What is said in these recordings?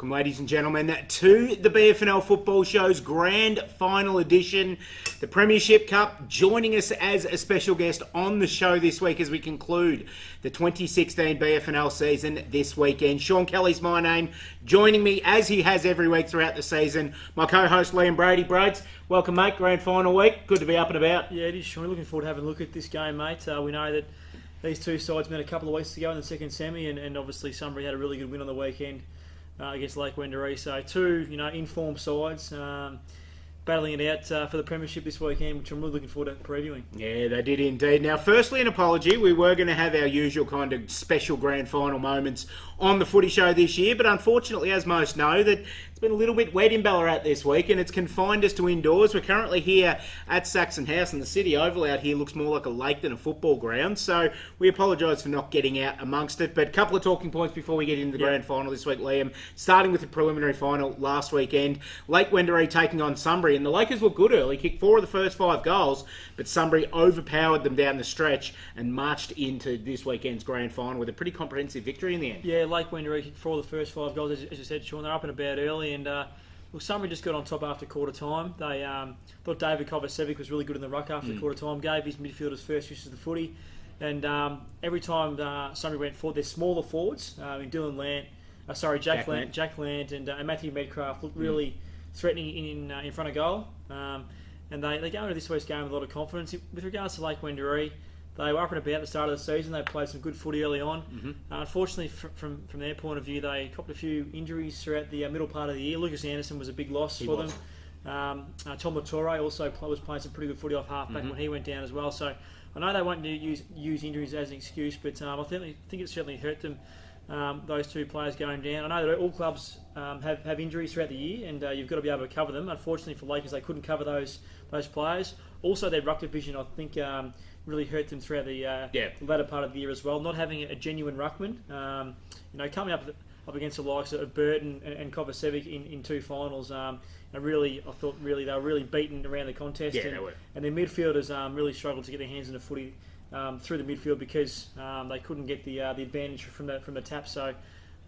Welcome, ladies and gentlemen, to the BFNL Football Show's Grand Final edition. The Premiership Cup joining us as a special guest on the show this week as we conclude the 2016 BFNL season this weekend. Shaun Kelly's my name, joining me as he has every week throughout the season. My co-host Liam Brady. Brades, welcome, mate. Grand Final week. Good to be up and about. Yeah, it is, Shaun. Looking forward to having a look at this game, mate. We know that these two sides met a couple of weeks ago in the second semi, and obviously Sunbury had a really good win on the weekend against Lake Wendouree. So two, informed sides battling it out for the Premiership this weekend, which I'm really looking forward to previewing. Yeah, they did indeed. Now, firstly, an apology. We were going to have our usual kind of special Grand Final moments on the Footy Show this year, but unfortunately, as most know, that it's been a little bit wet in Ballarat this week, and it's confined us to indoors. We're currently here at Saxon House, and the city oval out here looks more like a lake than a football ground, so we apologise for not getting out amongst it. But a couple of talking points before we get into the Grand Final this week, Liam. Starting with the preliminary final last weekend, Lake Wendouree taking on Sunbury, and the Lakers looked good early, kicked 4 of the first 5 goals, but Sunbury overpowered them down the stretch and marched into this weekend's Grand Final with a pretty comprehensive victory in the end. Yeah, Lake Wendouree kicked 4 of the first 5 goals, as you said, Shaun. They're up and about early, and Sunbury just got on top after quarter time. They thought David Kovacevic was really good in the ruck after quarter time, gave his midfielders first use of the footy, and every time Sunbury went forward, their smaller forwards, Jack Lant and Matthew Medcraft looked really threatening in front of goal, and they go into this week's game with a lot of confidence. With regards to Lake Wendouree, they were up and about at the start of the season. They played some good footy early on. Unfortunately, from their point of view, they copped a few injuries throughout the middle part of the year. Lucas Anderson was a big loss for them. Tom Latore also was playing some pretty good footy off half-back when he went down as well. So I know they won't use injuries as an excuse, but I think it certainly hurt them, those two players going down. I know that all clubs have injuries throughout the year, and you've got to be able to cover them. Unfortunately for Lakers, they couldn't cover those players. Also, their ruck division, I think, really hurt them throughout the latter part of the year as well. Not having a genuine ruckman, coming up against the likes of Burton and Kovacevic in 2 finals. I thought they were really beaten around the contest. Yeah, they were. And their midfielders really struggled to get their hands in the footy through the midfield because they couldn't get the advantage from the tap. So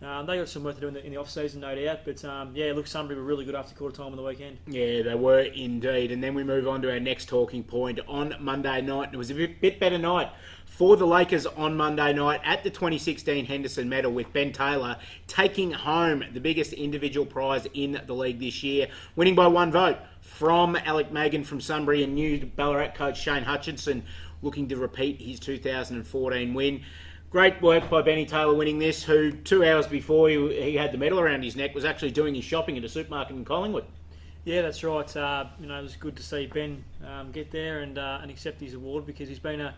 they got some work to do in the off-season, no doubt. But Sunbury were really good after quarter time on the weekend. Yeah, they were indeed. And then we move on to our next talking point on Monday night. It was a bit better night for the Lakers on Monday night at the 2016 Henderson Medal, with Ben Taylor taking home the biggest individual prize in the league this year, winning by 1 vote from Alec Magan from Sunbury and new Ballarat coach Shane Hutchinson, looking to repeat his 2014 win. Great work by Benny Taylor winning this, who 2 hours before he had the medal around his neck was actually doing his shopping at a supermarket in Collingwood. Yeah, that's right. It was good to see Ben get there and accept his award, because he's been a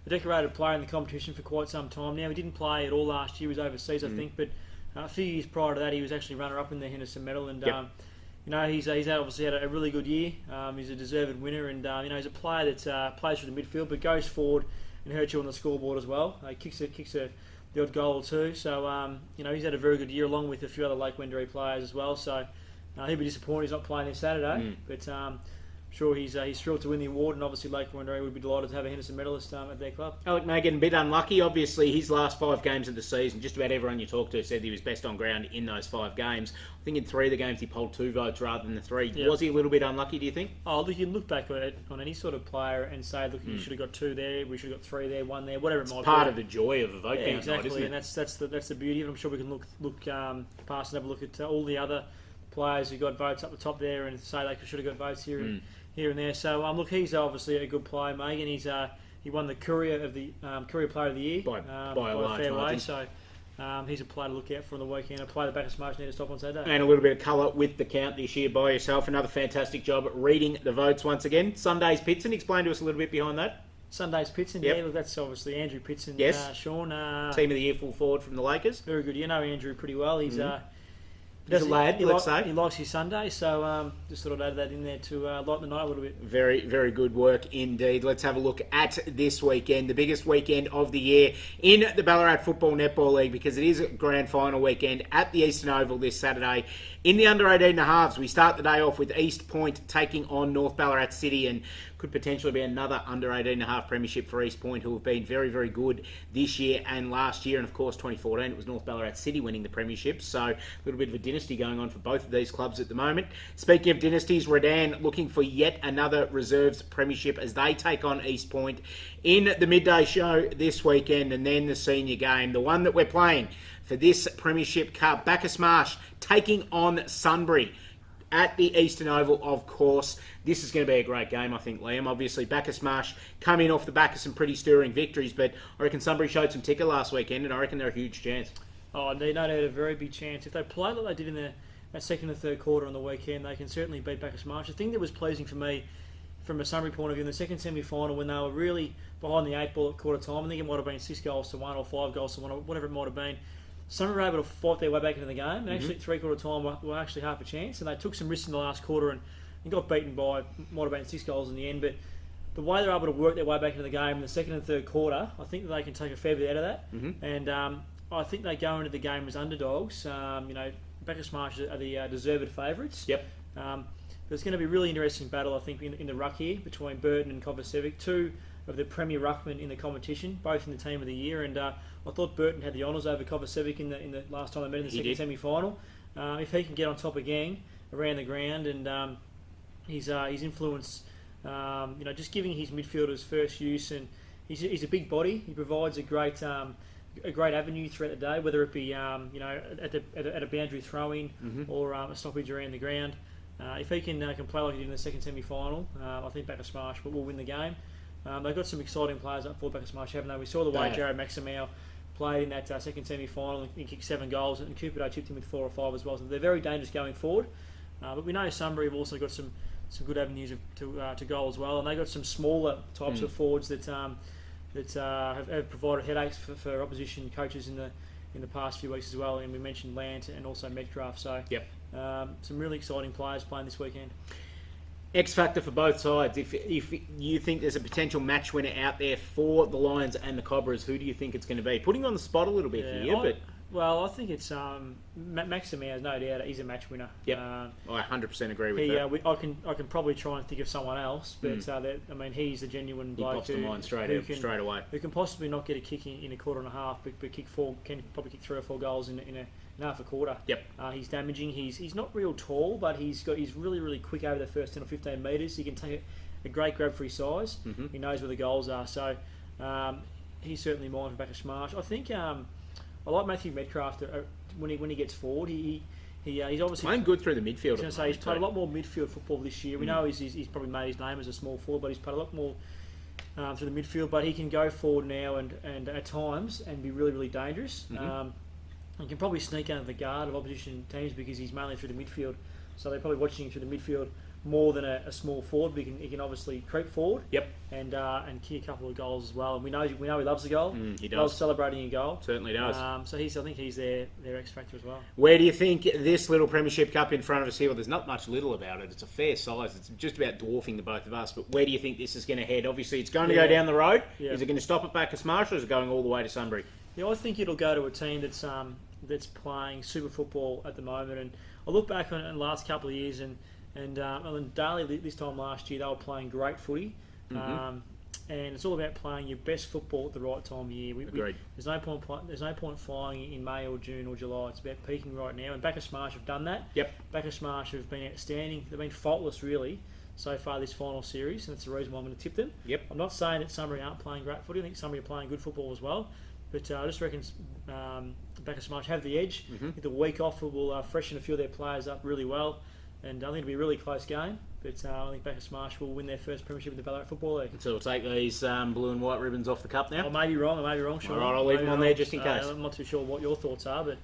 decorated player in the competition for quite some time now. He didn't play at all last year. He was overseas, I think, but a few years prior to that, he was actually runner-up in the Henderson Medal, and he's obviously had a really good year. He's a deserved winner, and he's a player that plays through the midfield but goes forward and hurts you on the scoreboard as well. Kicks the odd goal or two. So he's had a very good year, along with a few other Lake Wendouree players as well. So he'll be disappointed he's not playing this Saturday, but I'm sure he's thrilled to win the award, and obviously Lake Wendouree would be delighted to have a Henderson medalist at their club. Alec Magan, a bit unlucky. Obviously, his last 5 games of the season, just about everyone you talked to said he was best on ground in those 5 games. I think in 3 of the games he polled 2 votes rather than the 3. Yep. Was he a little bit unlucky, do you think? Oh, look, you can look back on any sort of player and say, look, you should have got 2 there, we should have got 3 there, 1 there, whatever it might be. It's part of the joy of a vote count, exactly, isn't it? And that's the beauty of it. I'm sure we can look past and have a look at all the other players who got votes up the top there and say they should have got votes here and there. So look, he's obviously a good player, Megan. He won the Courier of the Courier Player of the Year by a fair way. So he's a player to look out for on the weekend. A player the Bacchus Marsh need to stop on Saturday. And a little bit of colour with the count this year by yourself. Another fantastic job at reading the votes once again. Sunday's Pitson, explain to us a little bit behind that. Sunday's Pitson, yep. Yeah, look, that's obviously Andrew Pitson. Yes. Sean. Team of the year full forward from the Lakers. Very good. You know Andrew pretty well. He's He's a lad, let's say. He likes his Sunday, so just thought I'd add that in there to lighten the night a little bit. Very, very good work indeed. Let's have a look at this weekend, the biggest weekend of the year in the Ballarat Football Netball League, because it is a grand final weekend at the Eastern Oval this Saturday. In the under-18 halves, we start the day off with East Point taking on North Ballarat City, and could potentially be another under 18.5 premiership for East Point, who have been very, very good this year and last year. And of course, 2014, it was North Ballarat City winning the premiership. So a little bit of a dynasty going on for both of these clubs at the moment. Speaking of dynasties, Redan looking for yet another reserves premiership as they take on East Point in the midday show this weekend, and then the senior game, the one that we're playing for this Premiership Cup. Bacchus Marsh taking on Sunbury at the Eastern Oval, of course. This is going to be a great game, I think, Liam. Obviously, Bacchus Marsh coming off the back of some pretty stirring victories, but I reckon Sunbury showed some ticker last weekend, and I reckon they're a huge chance. Oh, they know they had a very big chance. If they play like they did in that second and third quarter on the weekend, they can certainly beat Bacchus Marsh. The thing that was pleasing for me, from a Sunbury point of view, in the second semi-final, when they were really behind the 8 ball at quarter time, I think it might have been 6 goals to 1 or 5 goals to 1 or whatever it might have been, Sunbury were able to fight their way back into the game, and actually at three-quarter time were actually half a chance, and they took some risks in the last quarter and got beaten by, might have been 6 goals in the end, but the way they're able to work their way back into the game in the second and third quarter, I think that they can take a fair bit out of that, and I think they go into the game as underdogs. Bacchus Marsh are the deserved favourites. Yep. There's going to be a really interesting battle, I think, in the ruck here between Burton and Kovacevic, two of the premier ruckmen in the competition, both in the team of the year, and I thought Burton had the honours over Kovacevic in the last time they met in the second semi-final. If he can get on top again around the ground, and his influence, just giving his midfielders first use, and he's a big body. He provides a great avenue throughout the day, whether it be at a boundary throw-in or a stoppage around the ground. If he can play like he did in the second semi-final, I think Bacchus Marsh will win the game. They've got some exciting players up for Bacchus Marsh, haven't they? We saw the way Jared Maximow played in that second semi-final and kicked 7 goals, and Cooper chipped him with 4 or 5 as well. So they're very dangerous going forward. But we know Sunbury have also got some good avenues to goal as well, and they've got some smaller types of forwards that have provided headaches for opposition coaches in the past few weeks as well. And we mentioned Lant and also Metcalf. So some really exciting players playing this weekend. X factor for both sides. If you think there's a potential match winner out there for the Lions and the Cobras, who do you think it's going to be? Putting you on the spot a little bit here, but I think it's Maximow, no doubt. He's a match winner. Yep, I 100% agree with that. I can probably try and think of someone else, but he's a genuine bloke. He pops to mind straight away. Who can possibly not get a kick in a quarter and a half, but can probably kick 3 or 4 goals in half a quarter. Yep. He's damaging. He's not real tall, but he's really, really quick over the first 10 or 15 metres. He can take a great grab for his size. He knows where the goals are. So he's certainly mine for Bacchus Marsh. I think I like Matthew Metcalf when he gets forward. He's obviously playing good through the midfield. He's played a lot more midfield football this year. We know he's probably made his name as a small forward, but he's played a lot more through the midfield. But he can go forward now and at times and be really, really dangerous. He can probably sneak under the guard of opposition teams because he's mainly through the midfield. So they're probably watching him through the midfield more than a small forward. But he can obviously creep forward. Yep. And kick a couple of goals as well. And we know he loves the goal. He does. Loves celebrating a goal. Certainly does. So I think he's their X factor as well. Where do you think this little Premiership Cup in front of us here? Well, there's not much little about it. It's a fair size. It's just about dwarfing the both of us. But where do you think this is going to head? Obviously, it's going to go down the road. Yeah. Is it going to stop at Bacchus Marsh, or is it going all the way to Sunbury? Yeah, I think it'll go to a team that's playing super football at the moment. And I look back on the last couple of years, and Darley this time last year, they were playing great footy. And it's all about playing your best football at the right time of year. Agreed. There's no point flying in May or June or July. It's about peaking right now. And Bacchus Marsh have done that. Yep. Bacchus Marsh have been outstanding. They've been faultless, really, so far this final series, and that's the reason why I'm going to tip them. Yep. I'm not saying that Sunbury aren't playing great footy. I think Sunbury are playing good football as well. But I just reckon Bacchus Marsh have the edge. I think the week off will freshen a few of their players up really well. And I think it'll be a really close game. But I think Bacchus Marsh will win their first premiership in the Ballarat Football League. So we'll take these blue and white ribbons off the cup now? I may be wrong, Sean. All right, I'll leave them on there just in case. I'm not too sure what your thoughts are, but...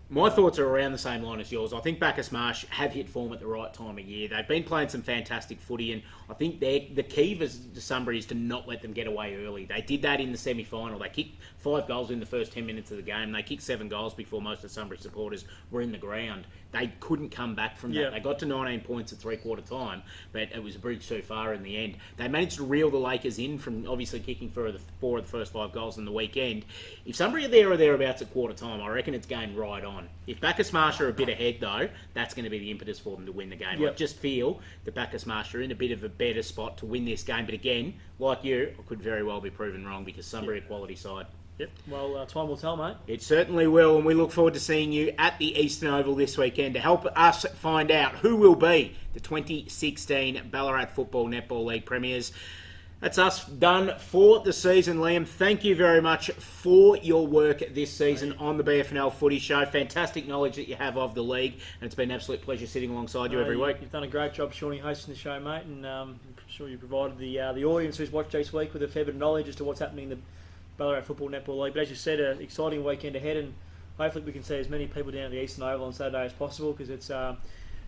My thoughts are around the same line as yours. I think Bacchus Marsh have hit form at the right time of year. They've been playing some fantastic footy, and I think the key to Sunbury is to not let them get away early. They did that in the semi-final. They kicked 5 goals in the first 10 minutes of the game. They kicked 7 goals before most of the Sunbury supporters were in the ground. They couldn't come back from that. Yeah. They got to 19 points at three-quarter time, but it was a bridge too far in the end. They managed to reel the Lakers in from obviously kicking 4 of the first 5 goals in the weekend. If Sunbury are there or thereabouts at quarter time, I reckon it's game right on. on. If Bacchus Marsh are a bit ahead, though, that's going to be the impetus for them to win the game. Yep. I just feel that Bacchus Marsh are in a bit of a better spot to win this game. But again, like you, I could very well be proven wrong because Sunbury are a quality side. Yep. Well, time will tell, mate. It certainly will, and we look forward to seeing you at the Eastern Oval this weekend to help us find out who will be the 2016 Ballarat Football Netball League Premiers. That's us done for the season, Liam. Thank you very much for your work this season on the BFNL Footy Show. Fantastic knowledge that you have of the league, and it's been an absolute pleasure sitting alongside you every week. You've done a great job, Shawnee, hosting the show, mate, and I'm sure you provided the audience who's watched each week with a fair bit of knowledge as to what's happening in the Ballarat Football Netball League. But as you said, an exciting weekend ahead, and hopefully we can see as many people down at the Eastern Oval on Saturday as possible, because it's...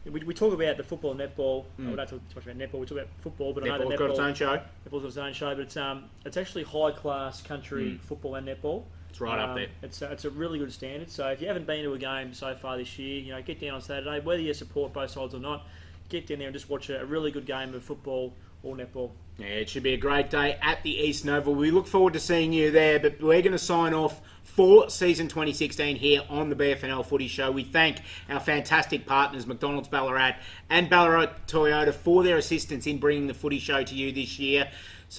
We talk about the football and netball. We don't talk too much about netball. We talk about football, but I know that got its own show. Netball's got its own show, but it's actually high class country football and netball. It's right up there. It's a really good standard. So if you haven't been to a game so far this year, get down on Saturday. Whether you support both sides or not, get down there and just watch a really good game of football or netball. Yeah, it should be a great day at the Eastern Oval. We look forward to seeing you there, but we're going to sign off for season 2016 here on the BFNL Footy Show. We thank our fantastic partners, McDonald's Ballarat and Ballarat Toyota, for their assistance in bringing the Footy Show to you this year.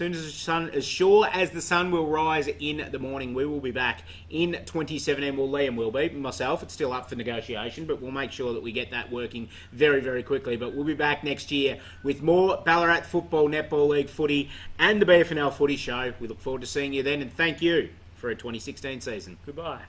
As sure as the sun will rise in the morning, we will be back in 2017. Well, Liam will be. Myself, it's still up for negotiation, but we'll make sure that we get that working very, very quickly. But we'll be back next year with more Ballarat Football, Netball League footy and the BFNL Footy Show. We look forward to seeing you then, and thank you for a 2016 season. Goodbye.